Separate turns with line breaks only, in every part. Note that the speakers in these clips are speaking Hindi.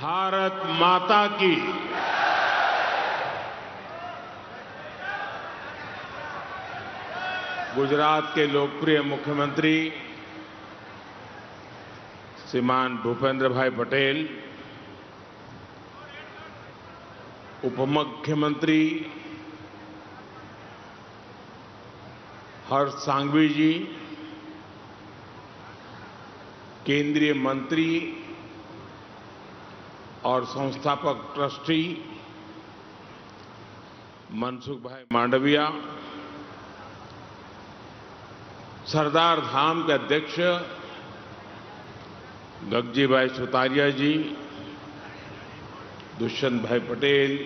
भारत माता की। गुजरात के लोकप्रिय मुख्यमंत्री श्रीमान भूपेंद्र भाई पटेल, उप मुख्यमंत्री हर्ष सांघवी जी, केंद्रीय मंत्री और संस्थापक ट्रस्टी मनसुख भाई मांडविया, सरदार धाम के अध्यक्ष गगजी भाई सुतारिया जी, दुष्यंत भाई पटेल,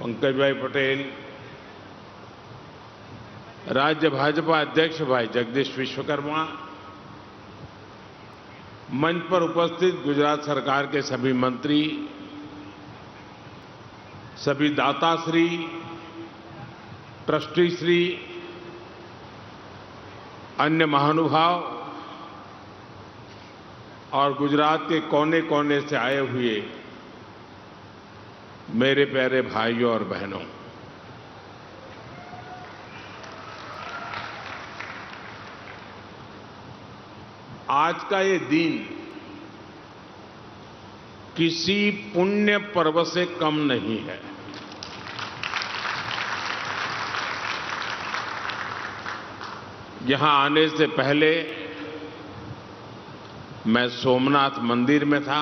पंकज भाई पटेल, राज्य भाजपा अध्यक्ष भाई जगदीश विश्वकर्मा, मंच पर उपस्थित गुजरात सरकार के सभी मंत्री, सभी दाताश्री, ट्रस्टी श्री, अन्य महानुभाव और गुजरात के कोने कोने से आए हुए मेरे प्यारे भाइयों और बहनों, आज का ये दिन किसी पुण्य पर्व से कम नहीं है। यहां आने से पहले मैं सोमनाथ मंदिर में था।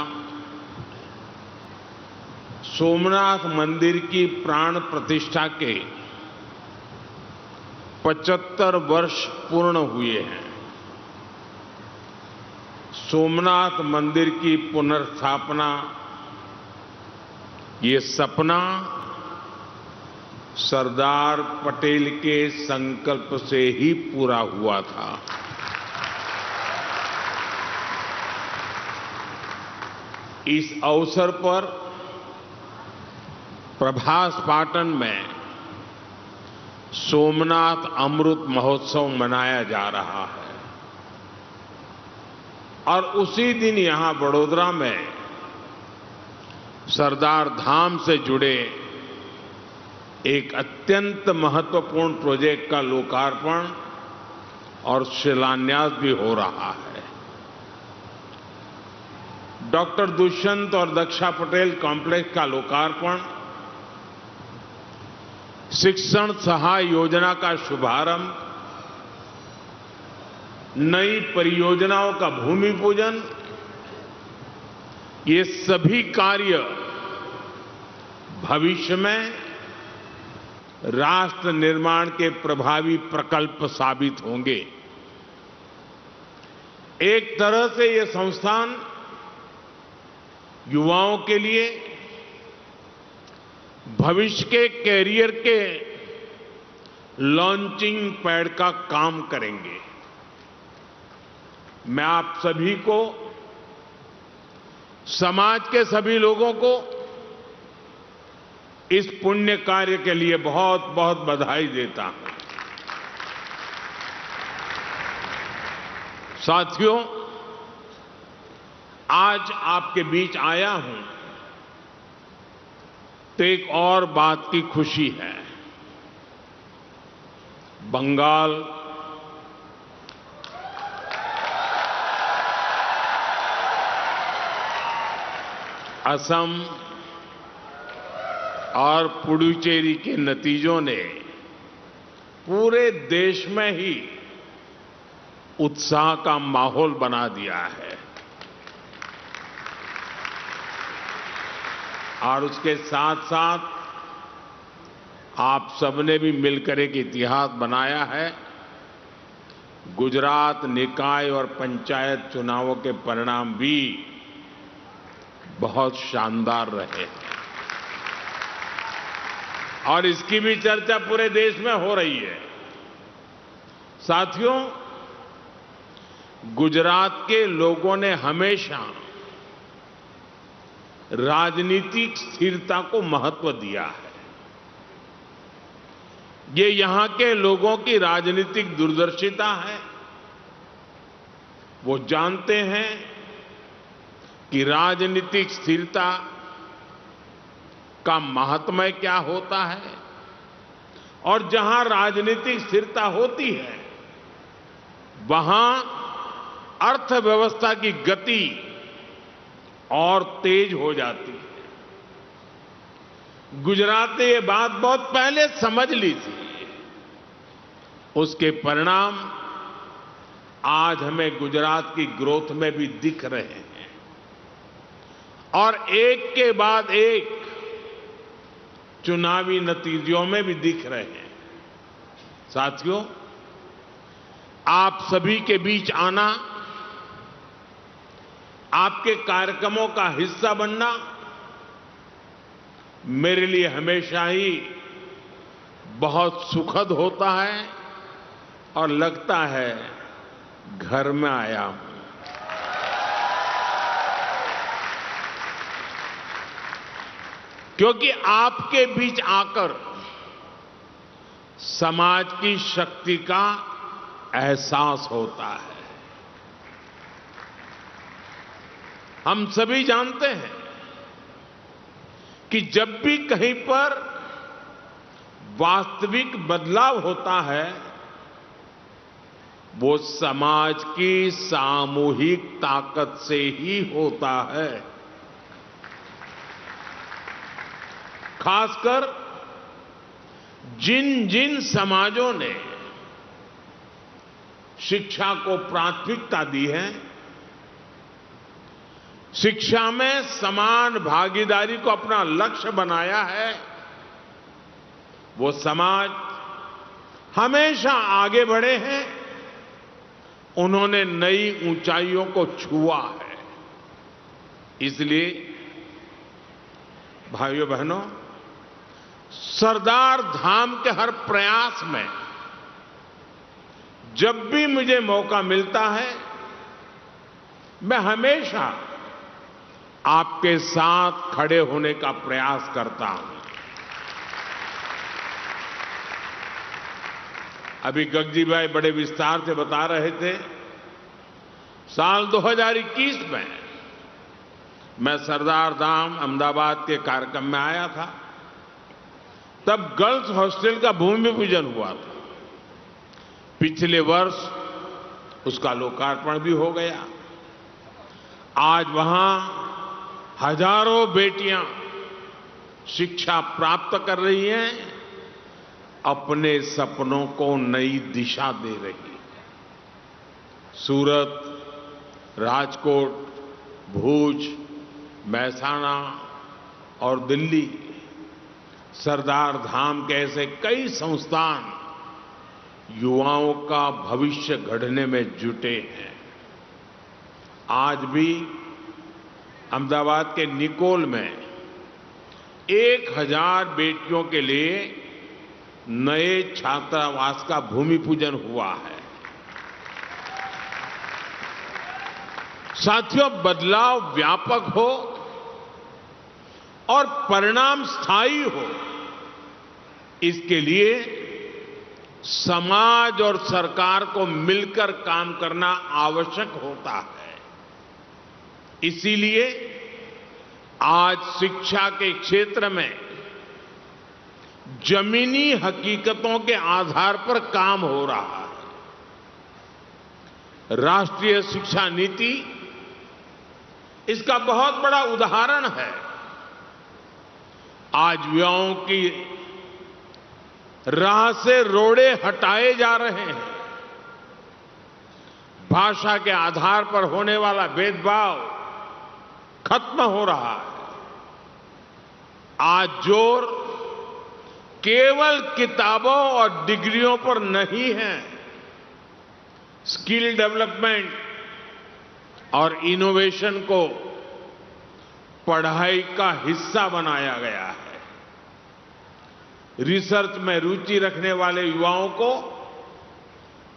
सोमनाथ मंदिर की प्राण प्रतिष्ठा के 75 वर्ष पूर्ण हुए हैं। सोमनाथ मंदिर की पुनर्स्थापना, ये सपना सरदार पटेल के संकल्प से ही पूरा हुआ था। इस अवसर पर प्रभास पाटन में सोमनाथ अमृत महोत्सव मनाया जा रहा है और उसी दिन यहां बड़ोदरा में सरदार धाम से जुड़े एक अत्यंत महत्वपूर्ण प्रोजेक्ट का लोकार्पण और शिलान्यास भी हो रहा है। डॉक्टर दुष्यंत और दक्षा पटेल कॉम्प्लेक्स का लोकार्पण, शिक्षण सहाय योजना का शुभारंभ, नई परियोजनाओं का भूमि पूजन, ये सभी कार्य भविष्य में राष्ट्र निर्माण के प्रभावी प्रकल्प साबित होंगे। एक तरह से ये संस्थान युवाओं के लिए भविष्य के कैरियर के लॉन्चिंग पैड का काम करेंगे। मैं आप सभी को, समाज के सभी लोगों को इस पुण्य कार्य के लिए बहुत बहुत बधाई देता हूं। साथियों, आज आपके बीच आया हूं तो एक और बात की खुशी है। बंगाल, असम और पुडुचेरी के नतीजों ने पूरे देश में ही उत्साह का माहौल बना दिया है और उसके साथ साथ आप सबने भी मिलकर एक इतिहास बनाया है। गुजरात निकाय और पंचायत चुनावों के परिणाम भी बहुत शानदार रहे और इसकी भी चर्चा पूरे देश में हो रही है। साथियों, गुजरात के लोगों ने हमेशा राजनीतिक स्थिरता को महत्व दिया है। ये यहां के लोगों की राजनीतिक दूरदर्शिता है। वो जानते हैं कि राजनीतिक स्थिरता का महात्म्य क्या होता है और जहां राजनीतिक स्थिरता होती है वहां अर्थव्यवस्था की गति और तेज हो जाती है। गुजरात ने ये बात बहुत पहले समझ ली थी। उसके परिणाम आज हमें गुजरात की ग्रोथ में भी दिख रहे हैं और एक के बाद एक चुनावी नतीजों में भी दिख रहे हैं। साथियों, आप सभी के बीच आना, आपके कार्यक्रमों का हिस्सा बनना मेरे लिए हमेशा ही बहुत सुखद होता है और लगता है घर में आया हूं। क्योंकि आपके बीच आकर समाज की शक्ति का एहसास होता है। हम सभी जानते हैं कि जब भी कहीं पर वास्तविक बदलाव होता है वो समाज की सामूहिक ताकत से ही होता है। खासकर जिन जिन समाजों ने शिक्षा को प्राथमिकता दी है, शिक्षा में समान भागीदारी को अपना लक्ष्य बनाया है, वो समाज हमेशा आगे बढ़े हैं। उन्होंने नई ऊंचाइयों को छुआ है। इसलिए भाइयों बहनों, सरदार धाम के हर प्रयास में जब भी मुझे मौका मिलता है मैं हमेशा आपके साथ खड़े होने का प्रयास करता हूं। अभी गगजी भाई बड़े विस्तार से बता रहे थे, साल 2021 में मैं सरदार धाम अहमदाबाद के कार्यक्रम में आया था। तब गर्ल्स हॉस्टल का भूमि पूजन हुआ था। पिछले वर्ष उसका लोकार्पण भी हो गया। आज वहां हजारों बेटियां शिक्षा प्राप्त कर रही हैं, अपने सपनों को नई दिशा दे रही। सूरत, राजकोट, भूज, महसाणा और दिल्ली, सरदार धाम के ऐसे कई संस्थान युवाओं का भविष्य गढ़ने में जुटे हैं। आज भी अहमदाबाद के निकोल में 1000 बेटियों के लिए नए छात्रावास का भूमि पूजन हुआ है। साथियों, बदलाव व्यापक हो और परिणाम स्थायी हो, इसके लिए समाज और सरकार को मिलकर काम करना आवश्यक होता है। इसीलिए आज शिक्षा के क्षेत्र में जमीनी हकीकतों के आधार पर काम हो रहा है। राष्ट्रीय शिक्षा नीति इसका बहुत बड़ा उदाहरण है। आज युवाओं की राह से रोड़े हटाए जा रहे हैं। भाषा के आधार पर होने वाला भेदभाव खत्म हो रहा है। आज जोर केवल किताबों और डिग्रियों पर नहीं है, स्किल डेवलपमेंट और इनोवेशन को पढ़ाई का हिस्सा बनाया गया है। रिसर्च में रुचि रखने वाले युवाओं को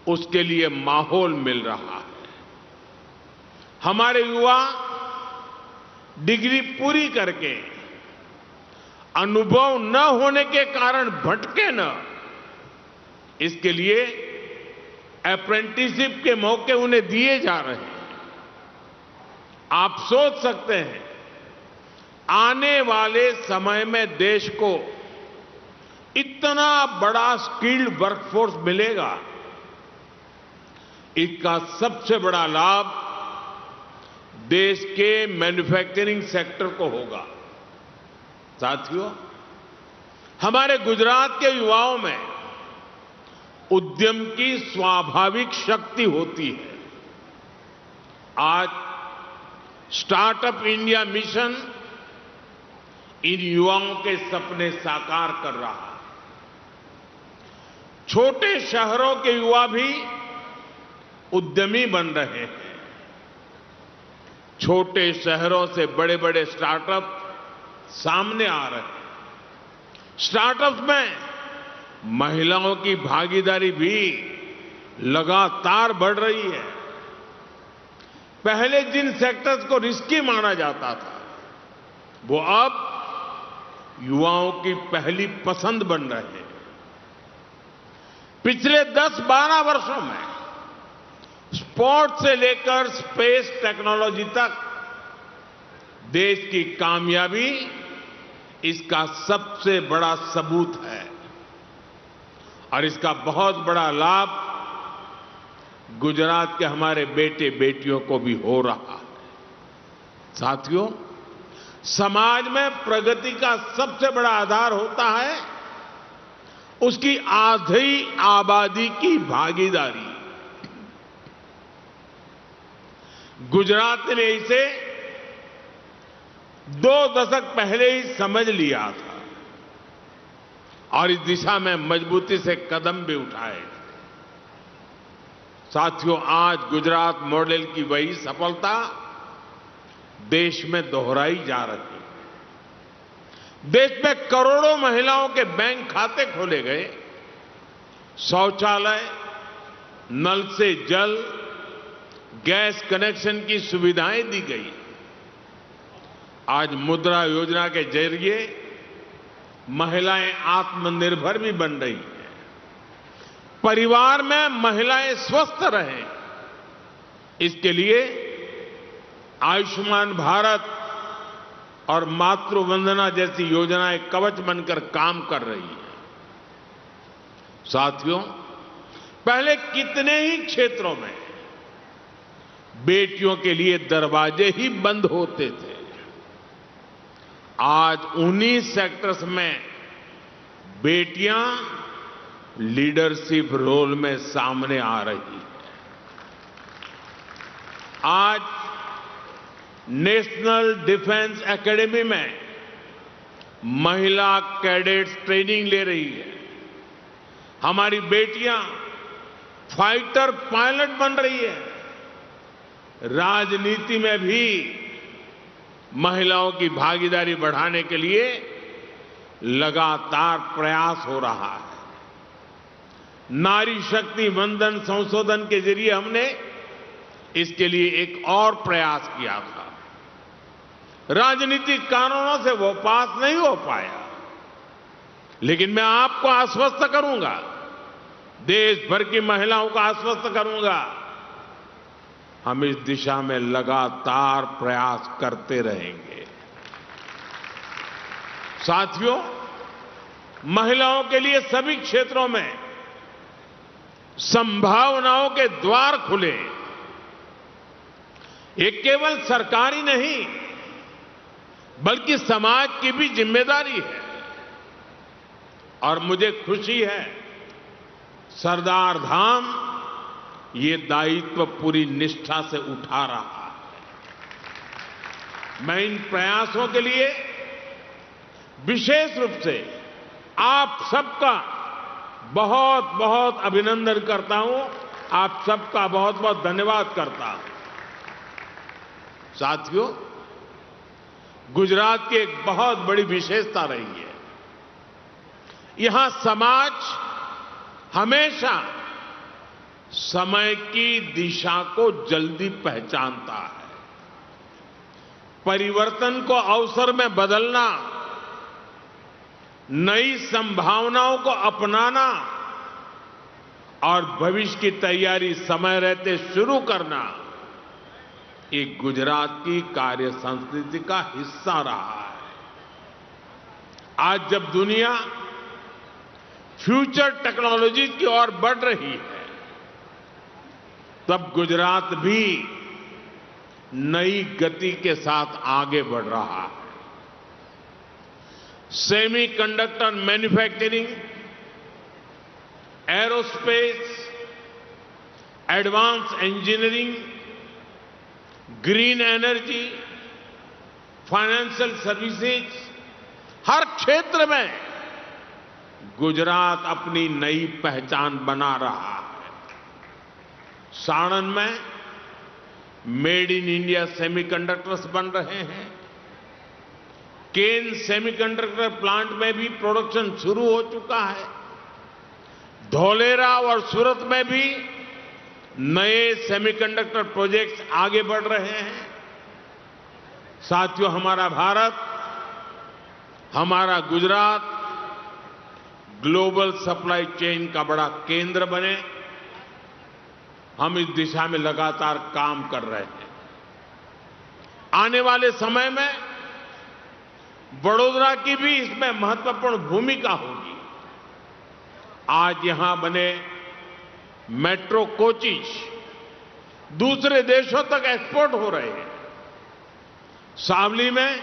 उसके लिए माहौल मिल रहा है। हमारे युवा डिग्री पूरी करके अनुभव न होने के कारण भटके न, इसके लिए अप्रेंटिसशिप के मौके उन्हें दिए जा रहे हैं। आप सोच सकते हैं आने वाले समय में देश को इतना बड़ा स्किल्ड वर्कफोर्स मिलेगा, इसका सबसे बड़ा लाभ देश के मैन्युफैक्चरिंग सेक्टर को होगा। साथियों, हमारे गुजरात के युवाओं में उद्यम की स्वाभाविक शक्ति होती है। आज स्टार्टअप इंडिया मिशन इन युवाओं के सपने साकार कर रहा है। छोटे शहरों के युवा भी उद्यमी बन रहे हैं। छोटे शहरों से बड़े बड़े स्टार्टअप सामने आ रहे हैं। स्टार्टअप में महिलाओं की भागीदारी भी लगातार बढ़ रही है। पहले जिन सेक्टर्स को रिस्की माना जाता था, वो अब युवाओं की पहली पसंद बन रहे हैं। पिछले 10-12 वर्षों में स्पोर्ट्स से लेकर स्पेस टेक्नोलॉजी तक देश की कामयाबी इसका सबसे बड़ा सबूत है और इसका बहुत बड़ा लाभ गुजरात के हमारे बेटे बेटियों को भी हो रहा है। साथियों, समाज में प्रगति का सबसे बड़ा आधार होता है उसकी आधी आबादी की भागीदारी। गुजरात ने इसे 2 दशक पहले ही समझ लिया था और इस दिशा में मजबूती से कदम भी उठाए। साथियों, आज गुजरात मॉडल की वही सफलता देश में दोहराई जा रही है। देश में करोड़ों महिलाओं के बैंक खाते खोले गए, शौचालय, नल से जल, गैस कनेक्शन की सुविधाएं दी गई। आज मुद्रा योजना के जरिए महिलाएं आत्मनिर्भर भी बन रही हैं। परिवार में महिलाएं स्वस्थ रहें, इसके लिए आयुष्मान भारत और मातृ वंदना जैसी योजनाएं कवच बनकर काम कर रही हैं। साथियों, पहले कितने ही क्षेत्रों में बेटियों के लिए दरवाजे ही बंद होते थे। आज उन्हीं सेक्टर्स में बेटियां लीडरशिप रोल में सामने आ रही है। आज नेशनल डिफेंस एकेडमी में महिला कैडेट्स ट्रेनिंग ले रही है। हमारी बेटियां फाइटर पायलट बन रही है। राजनीति में भी महिलाओं की भागीदारी बढ़ाने के लिए लगातार प्रयास हो रहा है। नारी शक्ति वंदन संशोधन के जरिए हमने इसके लिए एक और प्रयास किया था। राजनीतिक कानूनों से वो पास नहीं हो पाया, लेकिन मैं आपको आश्वस्त करूंगा, देश भर की महिलाओं को आश्वस्त करूंगा, हम इस दिशा में लगातार प्रयास करते रहेंगे। साथियों, महिलाओं के लिए सभी क्षेत्रों में संभावनाओं के द्वार खुले। ये केवल सरकारी नहीं, बल्कि समाज की भी जिम्मेदारी है। और मुझे खुशी है, सरदार धाम ये दायित्व पूरी निष्ठा से उठा रहा है। मैं इन प्रयासों के लिए विशेष रूप से आप सबका बहुत बहुत अभिनंदन करता हूं, आप सबका बहुत बहुत धन्यवाद करता हूं। साथियों, गुजरात की एक बहुत बड़ी विशेषता रही है, यहां समाज हमेशा समय की दिशा को जल्दी पहचानता है। परिवर्तन को अवसर में बदलना, नई संभावनाओं को अपनाना और भविष्य की तैयारी समय रहते शुरू करना, एक गुजरात की कार्य संस्कृति का हिस्सा रहा है। आज जब दुनिया फ्यूचर टेक्नोलॉजी की ओर बढ़ रही है, तब गुजरात भी नई गति के साथ आगे बढ़ रहा है। Semiconductor manufacturing, aerospace, advance engineering, green energy, financial services, हर क्षेत्र में गुजरात अपनी नई पहचान बना रहा है। साणंद में मेड इन इंडिया सेमीकंडक्टर्स बन रहे हैं। केन सेमीकंडक्टर प्लांट में भी प्रोडक्शन शुरू हो चुका है। धौलेरा और सूरत में भी नए सेमीकंडक्टर प्रोजेक्ट्स आगे बढ़ रहे हैं। साथियों, हमारा भारत, हमारा गुजरात ग्लोबल सप्लाई चेन का बड़ा केंद्र बने, हम इस दिशा में लगातार काम कर रहे हैं। आने वाले समय में वडोदरा की भी इसमें महत्वपूर्ण भूमिका होगी। आज यहां बने मेट्रो कोचेज दूसरे देशों तक एक्सपोर्ट हो रहे हैं। सावली में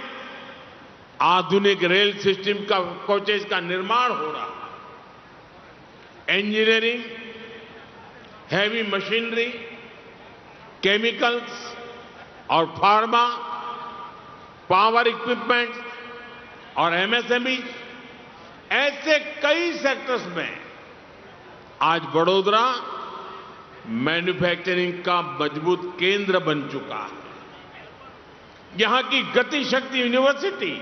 आधुनिक रेल सिस्टम का कोचेज का निर्माण हो रहा है। इंजीनियरिंग, हैवी मशीनरी, केमिकल्स और फार्मा, पावर इक्विपमेंट और एमएसएमई, ऐसे कई सेक्टर्स में आज वडोदरा मैन्युफैक्चरिंग का मजबूत केंद्र बन चुका है। यहां की गति शक्ति यूनिवर्सिटी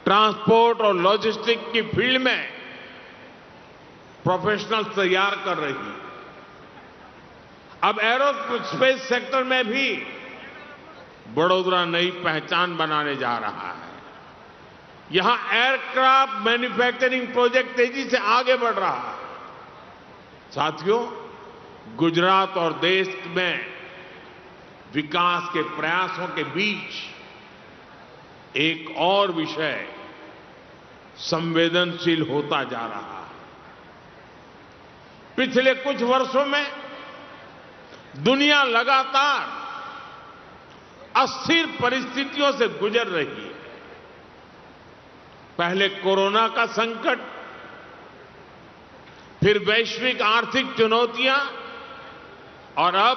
ट्रांसपोर्ट और लॉजिस्टिक की फील्ड में प्रोफेशनल्स तैयार कर रही है। अब एरोस्पेस सेक्टर में भी वडोदरा नई पहचान बनाने जा रहा है। यहां एयरक्राफ्ट मैन्युफैक्चरिंग प्रोजेक्ट तेजी से आगे बढ़ रहा है। साथियों, गुजरात और देश में विकास के प्रयासों के बीच एक और विषय संवेदनशील होता जा रहा है। पिछले कुछ वर्षों में दुनिया लगातार अस्थिर परिस्थितियों से गुजर रही है। पहले कोरोना का संकट, फिर वैश्विक आर्थिक चुनौतियां और अब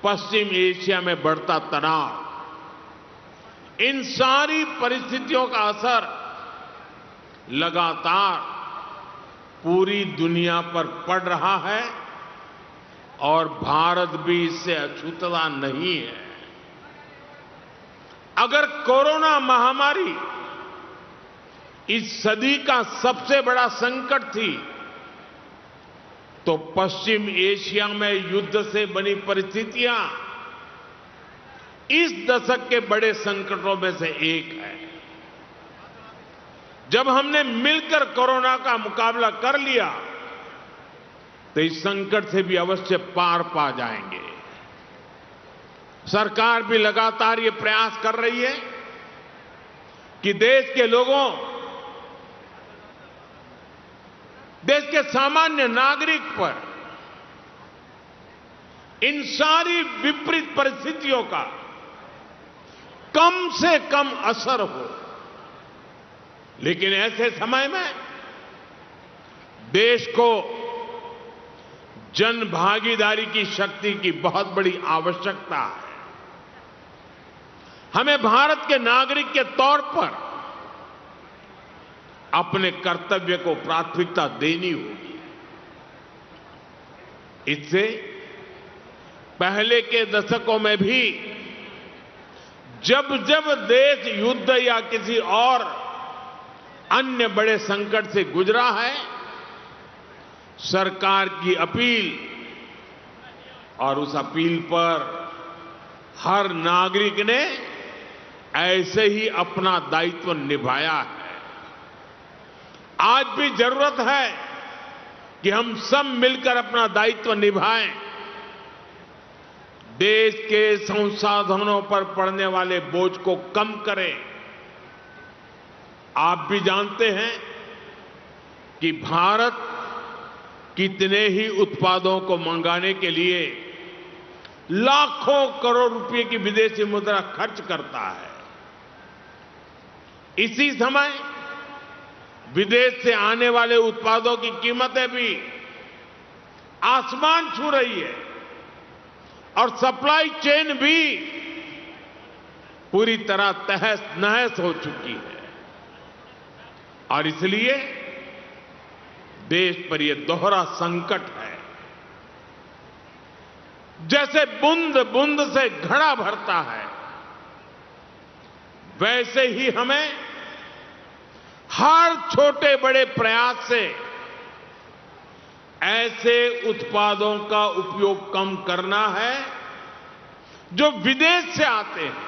पश्चिम एशिया में बढ़ता तनाव। इन सारी परिस्थितियों का असर लगातार पूरी दुनिया पर पड़ रहा है और भारत भी इससे अछूता नहीं है। अगर कोरोना महामारी इस सदी का सबसे बड़ा संकट थी, तो पश्चिम एशिया में युद्ध से बनी परिस्थितियां इस दशक के बड़े संकटों में से एक है। जब हमने मिलकर कोरोना का मुकाबला कर लिया, तो इस संकट से भी अवश्य पार पा जाएंगे। सरकार भी लगातार ये प्रयास कर रही है कि देश के लोगों, देश के सामान्य नागरिक पर इन सारी विपरीत परिस्थितियों का कम से कम असर हो। लेकिन ऐसे समय में देश को जन भागीदारी की शक्ति की बहुत बड़ी आवश्यकता है। हमें भारत के नागरिक के तौर पर अपने कर्तव्य को प्राथमिकता देनी होगी। इससे पहले के दशकों में भी जब जब देश युद्ध या किसी और अन्य बड़े संकट से गुजरा है, सरकार की अपील और उस अपील पर हर नागरिक ने ऐसे ही अपना दायित्व निभाया है। आज भी जरूरत है कि हम सब मिलकर अपना दायित्व निभाएं। देश के संसाधनों पर पड़ने वाले बोझ को कम करें। आप भी जानते हैं कि भारत कितने ही उत्पादों को मंगाने के लिए लाखों करोड़ रुपए की विदेशी मुद्रा खर्च करता है। इसी समय विदेश से आने वाले उत्पादों की कीमतें भी आसमान छू रही है और सप्लाई चेन भी पूरी तरह तहस नहस हो चुकी है। और इसलिए देश पर यह दोहरा संकट है। जैसे बूंद बूंद से घड़ा भरता है, वैसे ही हमें हर छोटे बड़े प्रयास से ऐसे उत्पादों का उपयोग कम करना है जो विदेश से आते हैं,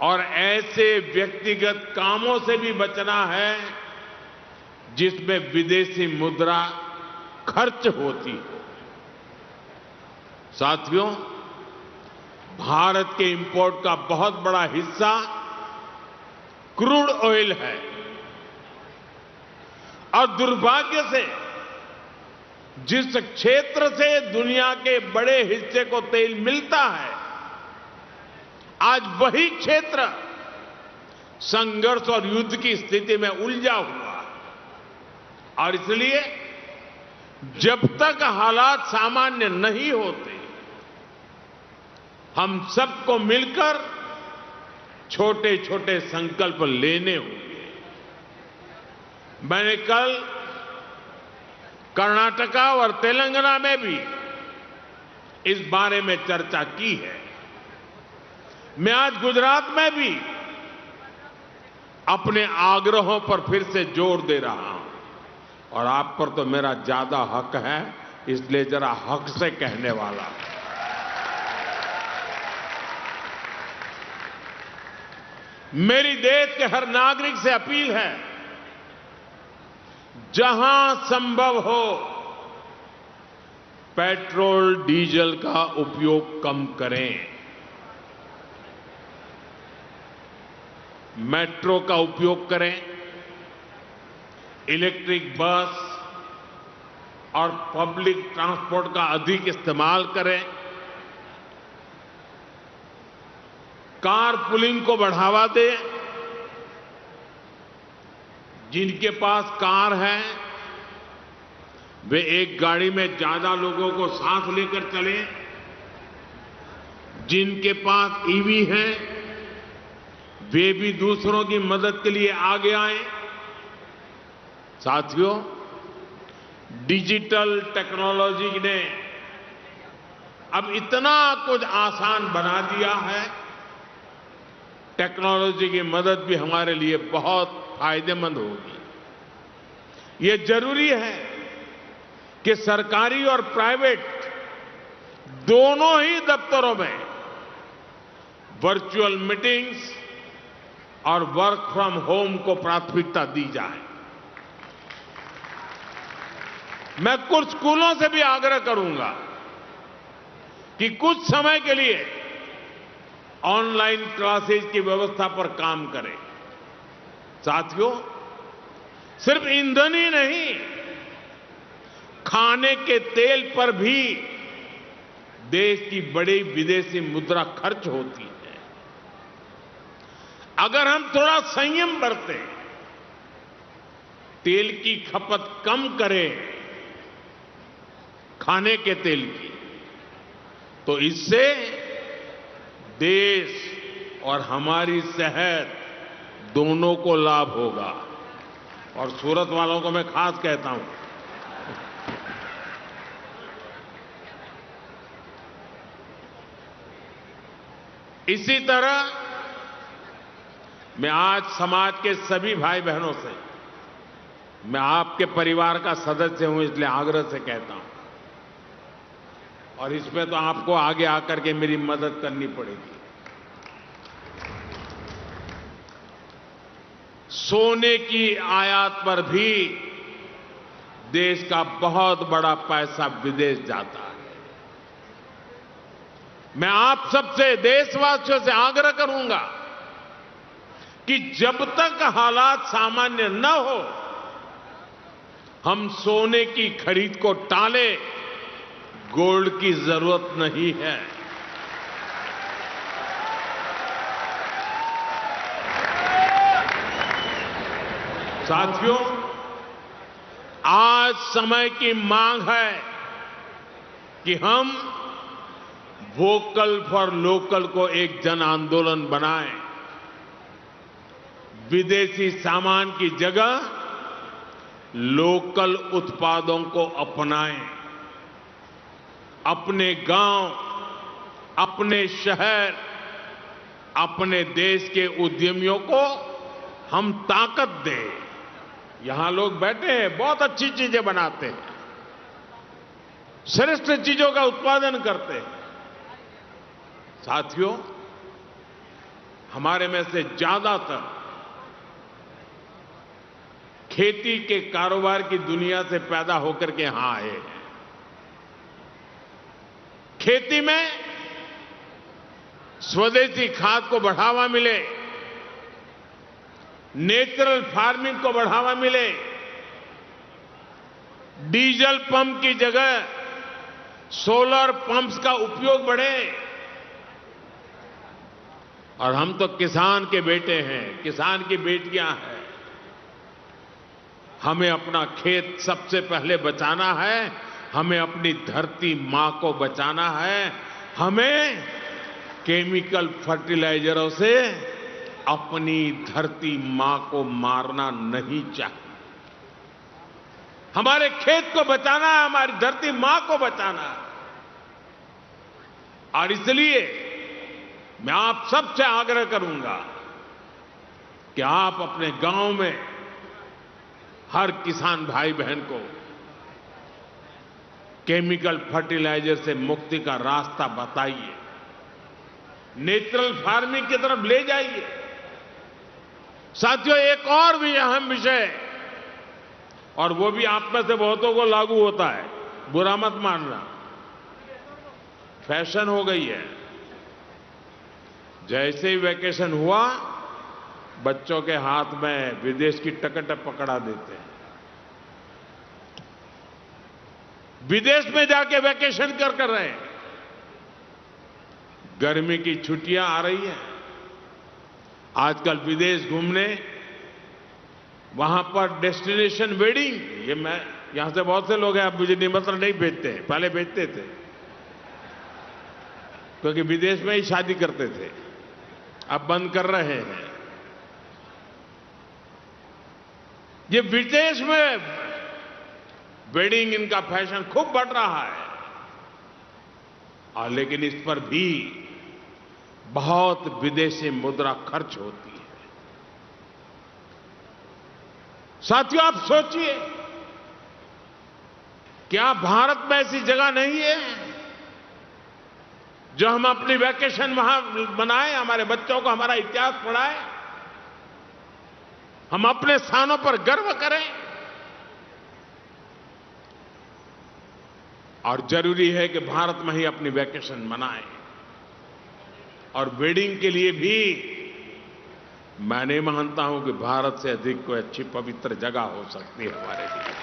और ऐसे व्यक्तिगत कामों से भी बचना है जिसमें विदेशी मुद्रा खर्च होती हो। साथियों, भारत के इंपोर्ट का बहुत बड़ा हिस्सा क्रूड ऑयल है और दुर्भाग्य से जिस क्षेत्र से दुनिया के बड़े हिस्से को तेल मिलता है, आज वही क्षेत्र संघर्ष और युद्ध की स्थिति में उलझा हुआ है। और इसलिए जब तक हालात सामान्य नहीं होते, हम सबको मिलकर छोटे छोटे संकल्प लेने होंगे। मैंने कल कर्नाटका और तेलंगाना में भी इस बारे में चर्चा की है। मैं आज गुजरात में भी अपने आग्रहों पर फिर से जोर दे रहा हूं, और आप पर तो मेरा ज्यादा हक है, इसलिए जरा हक से कहने वाला हूं। मेरी देश के हर नागरिक से अपील है, जहां संभव हो पेट्रोल डीजल का उपयोग कम करें। मेट्रो का उपयोग करें, इलेक्ट्रिक बस और पब्लिक ट्रांसपोर्ट का अधिक इस्तेमाल करें, कार पुलिंग को बढ़ावा दें। जिनके पास कार है वे एक गाड़ी में ज्यादा लोगों को साथ लेकर चलें। जिनके पास ईवी है वे भी दूसरों की मदद के लिए आगे आए। साथियों, डिजिटल टेक्नोलॉजी ने अब इतना कुछ आसान बना दिया है, टेक्नोलॉजी की मदद भी हमारे लिए बहुत फायदेमंद होगी। ये जरूरी है कि सरकारी और प्राइवेट दोनों ही दफ्तरों में वर्चुअल मीटिंग्स और वर्क फ्रॉम होम को प्राथमिकता दी जाए। मैं कुछ स्कूलों से भी आग्रह करूंगा कि कुछ समय के लिए ऑनलाइन क्लासेज की व्यवस्था पर काम करें। साथियों, सिर्फ ईंधन ही नहीं, खाने के तेल पर भी देश की बड़ी विदेशी मुद्रा खर्च होती है। अगर हम थोड़ा संयम बरतें, तेल की खपत कम करें, खाने के तेल की, तो इससे देश और हमारी सेहत दोनों को लाभ होगा। और सूरत वालों को मैं खास कहता हूं, इसी तरह मैं आज समाज के सभी भाई बहनों से, मैं आपके परिवार का सदस्य हूं इसलिए आग्रह से कहता हूं, और इसमें तो आपको आगे आकर के मेरी मदद करनी पड़ेगी। सोने की आयात पर भी देश का बहुत बड़ा पैसा विदेश जाता है। मैं आप सबसे, देशवासियों से आग्रह करूंगा कि जब तक हालात सामान्य न हो, हम सोने की खरीद को टालें। गोल्ड की जरूरत नहीं है। साथियों, आज समय की मांग है कि हम वोकल फॉर लोकल को एक जन आंदोलन बनाएं। विदेशी सामान की जगह लोकल उत्पादों को अपनाएं। अपने गांव, अपने शहर, अपने देश के उद्यमियों को हम ताकत दें। यहां लोग बैठे हैं, बहुत अच्छी चीजें बनाते हैं, श्रेष्ठ चीजों का उत्पादन करते हैं। साथियों, हमारे में से ज्यादातर खेती के कारोबार की दुनिया से पैदा होकर के यहां आए हैं। खेती में स्वदेशी खाद को बढ़ावा मिले, नेचुरल फार्मिंग को बढ़ावा मिले, डीजल पंप की जगह सोलर पंप्स का उपयोग बढ़े। और हम तो किसान के बेटे हैं, किसान की बेटियां हैं। हमें अपना खेत सबसे पहले बचाना है, हमें अपनी धरती मां को बचाना है, हमें केमिकल फर्टिलाइजरों से अपनी धरती मां को मारना नहीं चाहिए। हमारे खेत को बचाना है, हमारी धरती मां को बचाना है। और इसलिए मैं आप सबसे आग्रह करूंगा कि आप अपने गांव में हर किसान भाई बहन को केमिकल फर्टिलाइजर से मुक्ति का रास्ता बताइए, नेचुरल फार्मिंग की तरफ ले जाइए। साथियों, एक और भी अहम विषय, और वो भी आप में से बहुतों को लागू होता है, बुरा मत मानना, फैशन हो गई है। जैसे ही वैकेशन हुआ, बच्चों के हाथ में विदेश की टिकट पकड़ा देते हैं। विदेश में जाके वैकेशन कर रहे हैं। गर्मी की छुट्टियां आ रही हैं, आजकल विदेश घूमने, वहां पर डेस्टिनेशन वेडिंग, ये मैं यहां से बहुत से लोग हैं, अब मुझे निमंत्रण नहीं भेजते हैं, पहले भेजते थे क्योंकि विदेश में ही शादी करते थे, अब बंद कर रहे हैं। ये विदेश में वेडिंग, इनका फैशन खूब बढ़ रहा है। और लेकिन इस पर भी बहुत विदेशी मुद्रा खर्च होती है। साथियों, आप सोचिए, क्या भारत में ऐसी जगह नहीं है जो हम अपनी वैकेशन वहां मनाएं, हमारे बच्चों को हमारा इतिहास पढ़ाएं, हम अपने स्थानों पर गर्व करें। और जरूरी है कि भारत में ही अपनी वैकेशन मनाएं। और वेडिंग के लिए भी मैं नहीं मानता हूं कि भारत से अधिक कोई अच्छी पवित्र जगह हो सकती है हमारे लिए।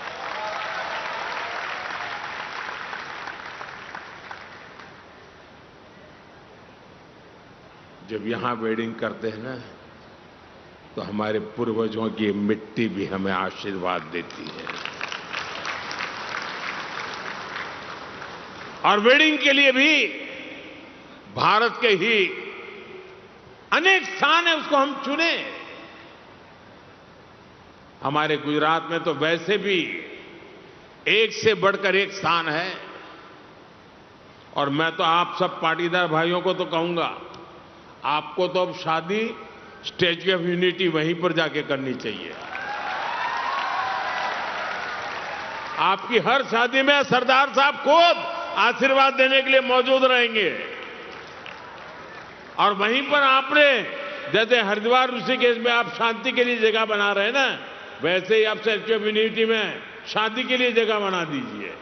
जब यहां वेडिंग करते हैं ना, तो हमारे पूर्वजों की मिट्टी भी हमें आशीर्वाद देती है। और वेडिंग के लिए भी भारत के ही अनेक स्थान है, उसको हम चुने। हमारे गुजरात में तो वैसे भी एक से बढ़कर एक स्थान है। और मैं तो आप सब पाटीदार भाइयों को तो कहूंगा, आपको तो अब शादी स्टैच्यू ऑफ यूनिटी वहीं पर जाके करनी चाहिए। आपकी हर शादी में सरदार साहब खुद आशीर्वाद देने के लिए मौजूद रहेंगे। और वहीं पर आपने, जैसे हरिद्वार ऋषिकेश में आप शांति के लिए जगह बना रहे हैं ना, वैसे ही आप स्टैच्यू ऑफ यूनिटी में शादी के लिए जगह बना दीजिए।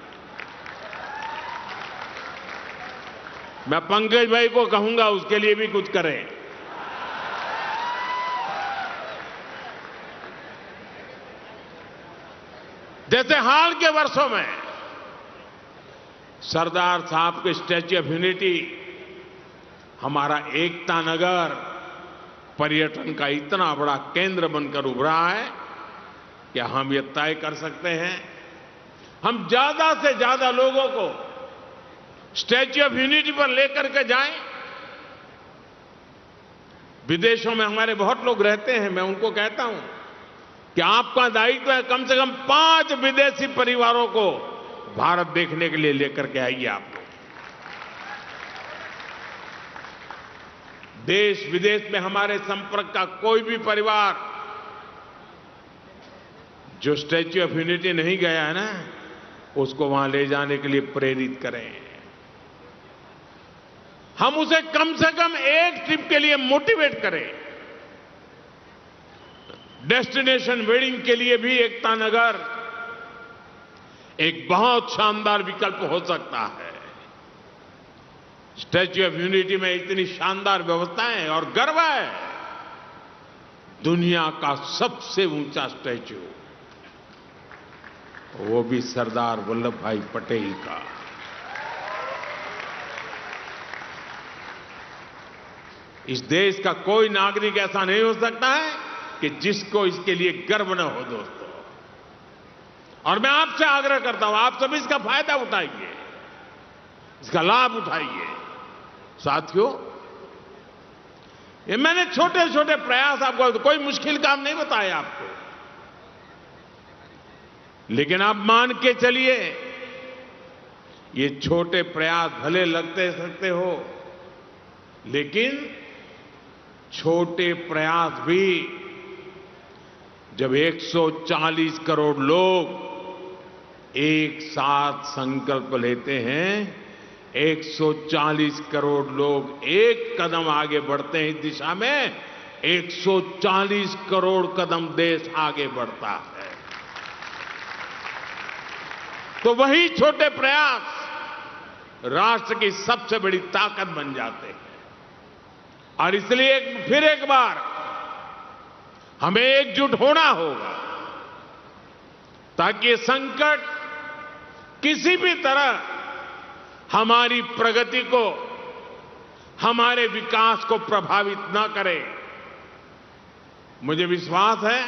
मैं पंकज भाई को कहूंगा उसके लिए भी कुछ करें। जैसे हाल के वर्षों में सरदार साहब के स्टैच्यू ऑफ यूनिटी, हमारा एकता नगर पर्यटन का इतना बड़ा केंद्र बनकर उभरा है कि हम ये तय कर सकते हैं, हम ज्यादा से ज्यादा लोगों को स्टैच्यू ऑफ यूनिटी पर लेकर के जाएं। विदेशों में हमारे बहुत लोग रहते हैं, मैं उनको कहता हूं कि आपका दायित्व है कम से कम 5 विदेशी परिवारों को भारत देखने के लिए लेकर के आइए। आप लोग देश विदेश में हमारे संपर्क का कोई भी परिवार जो स्टैच्यू ऑफ यूनिटी नहीं गया है ना, उसको वहां ले जाने के लिए प्रेरित करें। हम उसे कम से कम एक ट्रिप के लिए मोटिवेट करें। डेस्टिनेशन वेडिंग के लिए भी एकता नगर एक बहुत शानदार विकल्प हो सकता है। स्टैच्यू ऑफ यूनिटी में इतनी शानदार व्यवस्थाएं हैं और गर्व है, दुनिया का सबसे ऊंचा स्टैच्यू, वो भी सरदार वल्लभ भाई पटेल का। इस देश का कोई नागरिक ऐसा नहीं हो सकता है कि जिसको इसके लिए गर्व न हो दोस्तों। और मैं आपसे आग्रह करता हूं, आप सभी इसका फायदा उठाइए, इसका लाभ उठाइए। साथियों, ये मैंने छोटे छोटे प्रयास आपको, कोई मुश्किल काम नहीं बताया आपको, लेकिन आप मान के चलिए, ये छोटे प्रयास भले लगते सकते हो, लेकिन छोटे प्रयास भी जब 140 करोड़ लोग एक साथ संकल्प लेते हैं, 140 करोड़ लोग एक कदम आगे बढ़ते हैं इस दिशा में, 140 करोड़ कदम देश आगे बढ़ता है। तो वही छोटे प्रयास राष्ट्र की सबसे बड़ी ताकत बन जाते हैं। और इसलिए फिर एक बार हमें एकजुट होना होगा ताकि ये संकट किसी भी तरह हमारी प्रगति को, हमारे विकास को प्रभावित न करे। मुझे विश्वास है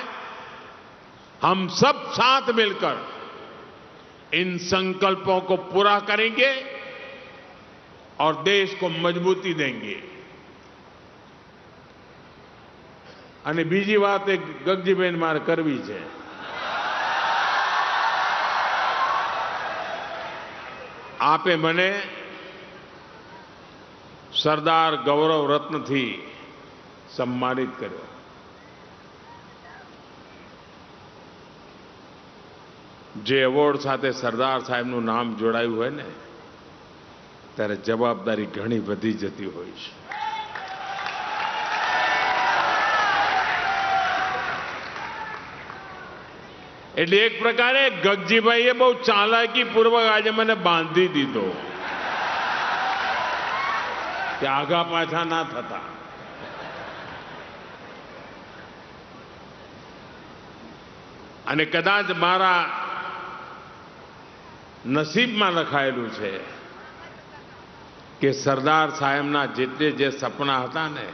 हम सब साथ मिलकर इन संकल्पों को पूरा करेंगे और देश को मजबूती देंगे। અને બીજી વાત એક ગગજીબેન મારે કરવી છે। આપે મને સરદાર ગૌરવ રત્નથી સન્માનિત કર્યો। જે એવોર્ડ સાથે સરદાર સાહેબનું નામ જોડાયું હોય ને, ત્યારે જવાબદારી ઘણી વધી જતી હોય છે। એટલે એક પ્રકારે ગગજીભાઈએ બહુ ચાલાકીપૂર્વક આજે મને બાંધી દીધો કે આગા પાછા ના થતા। અને કદાચ મારા નસીબમાં લખાયેલું છે કે સરદાર સાહેબના જેટલે જે સપના હતા ને,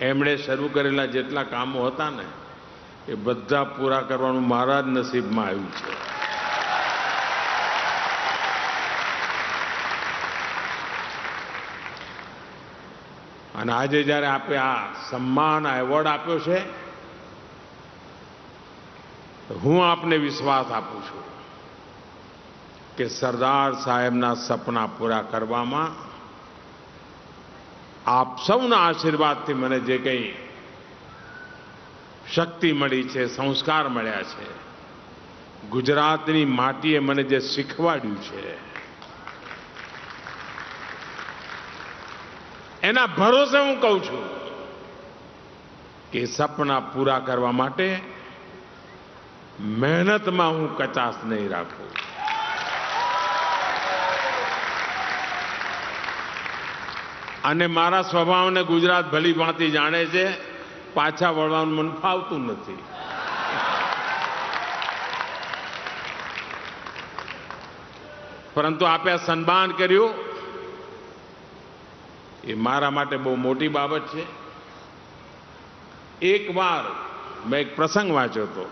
એમણે શરૂ કરેલા જેટલા કામો હતા ને, એ બધા પૂરા કરવાનું મારા જ નસીબમાં આવ્યું છે। અને આજે જ્યારે આપે આ સન્માન, આ એવોર્ડ આપ્યો છે, તો હું આપને વિશ્વાસ આપું છું કે સરદાર સાહેબના સપના પૂરા કરવામાં આપ સૌના આશીર્વાદથી મને જે કંઈ શક્તિ મળી છે, સંસ્કાર મળ્યા છે, ગુજરાતની માટીએ મને જે શીખવાડ્યું છે, એના ભરોસે હું કહું છું કે સપના પૂરા કરવા માટે મહેનતમાં હું કચાશ નહીં રાખું। અને મારા સ્વભાવને ગુજરાત ભલી ભાંતિ જાણે છે. પાછા વળવાનું મન ફાવતું નથી. પરંતુ આપે સન્માન કર્યું એ મારા માટે બહુ મોટી બાબત છે. એક વાર મેં એક પ્રસંગ વાંચ્યો હતો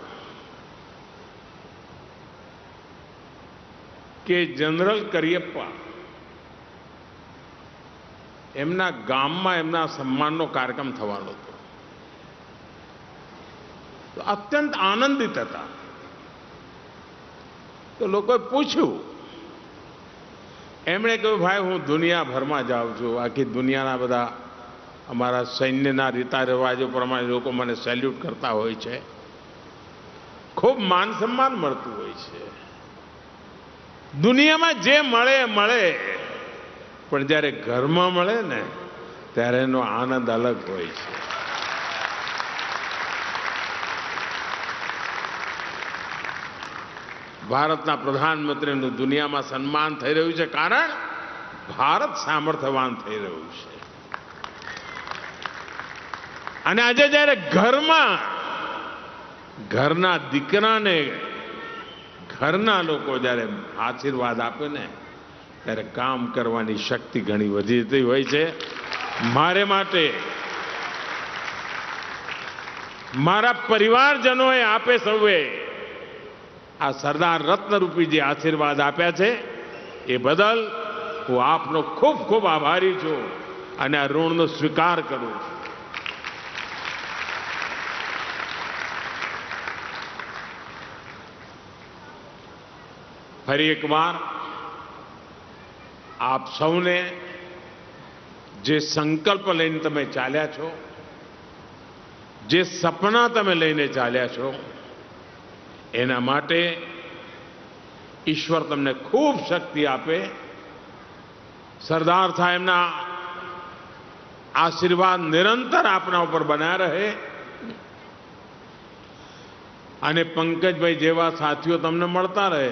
કે જનરલ કરિયપ્પા એમના ગામમાં એમના સન્માનનો કાર્યક્રમ થવાનો હતો. તો અત્યંત આનંદિત હતા. તો લોકોએ પૂછ્યું, એમણે કહ્યું, ભાઈ હું દુનિયાભરમાં જાઉં છું, આખી દુનિયાના બધા અમારા સૈન્યના રીતા રિવાજો પ્રમાણે લોકો મને સેલ્યુટ કરતા હોય છે, ખૂબ માન સન્માન મળતું હોય છે, દુનિયામાં જે મળે મળે, પણ જ્યારે ઘરમાં મળે ને ત્યારે એનો આનંદ અલગ હોય છે. ભારતના પ્રધાનમંત્રીનું દુનિયામાં સન્માન થઈ રહ્યું છે કારણ ભારત સામર્થ્યવાન થઈ રહ્યું છે. અને આજે જ્યારે ઘરમાં ઘરના દીકરાને ઘરના લોકો જ્યારે આશીર્વાદ આપે ને ત્યારે કામ કરવાની શક્તિ ઘણી વધી જતી હોય છે. મારે માટે મારા પરિવારજનોએ આપે સૌએ આ સરદાર રત્નરૂપી જે આશીર્વાદ આપ્યા છે એ બદલ હું આપનો ખૂબ ખૂબ આભારી છું અને આ ઋણનો સ્વીકાર કરું છું. ફરી એકવાર આપ સૌને જે સંકલ્પ લઈને તમે ચાલ્યા છો, જે સપના તમે લઈને ચાલ્યા છો, એના માટે ઈશ્વર તમને ખૂબ શક્તિ આપે. સરદાર સાહેબના આશીર્વાદ નિરંતર આપના ઉપર બન્યા રહે અને પંકજભાઈ જેવા સાથીઓ તમને મળતા રહે.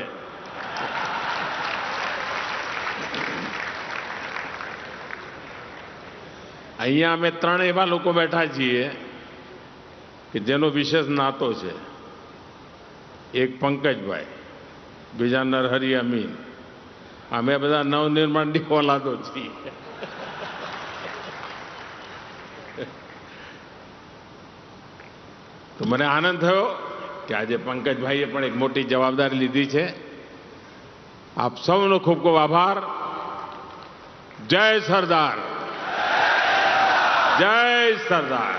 અહીંયા અમે ત્રણ એવા લોકો બેઠા છીએ કે જેનો વિશેષ નાતો છે. એક પંકજભાઈ, બીજા નરહરી અમીન, અમે બધા નવનિર્માણની ઓલાદો છીએ. તો મને આનંદ થયો કે આજે પંકજભાઈએ પણ એક મોટી જવાબદારી લીધી છે. આપ સૌનો ખૂબ ખૂબ આભાર. જય સરદાર, જય સરદાર.